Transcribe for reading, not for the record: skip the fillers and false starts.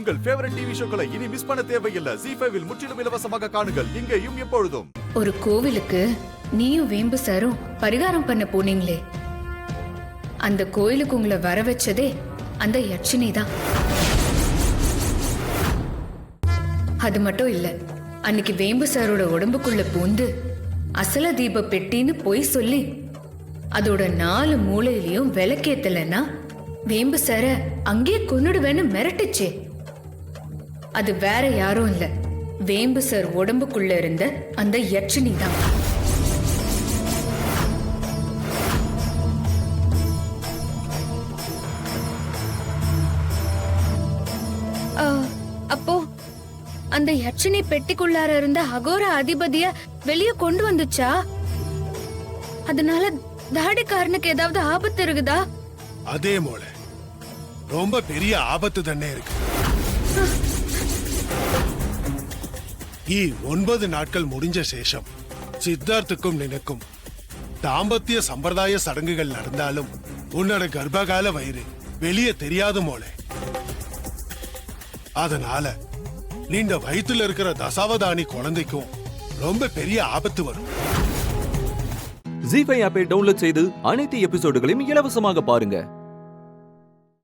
உங்கள் favourite TV ஷோக்களை இனி miss பண்ண தேவையில்லை. ZEE5 இல் முற்றிலும் இலவசமாக காணுங்கள். இங்கேயும் எப்பொழுதும். ஒரு கோவிலுக்கு நீயும் வேம்பு சாரும் பரிகாரம் பண்ண போனீங்களே, அந்த கோயிலுக்கு உங்களை வர வச்சதே அந்த யட்சினி தான். அது மட்டும் இல்ல, அன்னைக்கு வேம்பு சாரோட உடம்புக்குள்ள பூந்து அசல தீப பெட்டின்னு பொய் சொல்லி அதோட 4 மூலையிலயும் விளக்கேத்தலன்னா வேம்பு சார அங்கே கொன்னுடுவேன்னு மிரட்டுச்சே. அது வேற யாரும் இல்ல, வேம்பு சார் உடம்புக்குள்ள இருந்த அந்த யட்சினி தான். அப்போ அந்த யட்சினி பெட்டிக்குள்ளார இருந்த அகோர அதிபதிய வெளியே கொண்டு வந்துச்சா? அதனால தாடிக்காரனுக்கு ஏதாவது ஆபத்து இருக்குதா? அதே போல ரொம்ப பெரிய ஆபத்து தானே இருக்கு. 9 நாட்கள் முடிஞ்ச சேஷம் சித்தார்த்துக்கும் நினைக்கும் தாம்பத்திய சம்பிரதாய சடங்குகள் நடந்தாலும் உன்னோட கர்ப்பகால வயிறு வெளியே தெரியாது மோளே. அதனால நீண்ட வயிற்றுல இருக்கிற தசாவதானி குழந்தைக்கும் ரொம்ப பெரிய ஆபத்து வரும். ZEE5 ஆப்பை டவுன்லோட் செய்து அனைத்து எபிசோடுகளையும் இலவசமாக பாருங்க.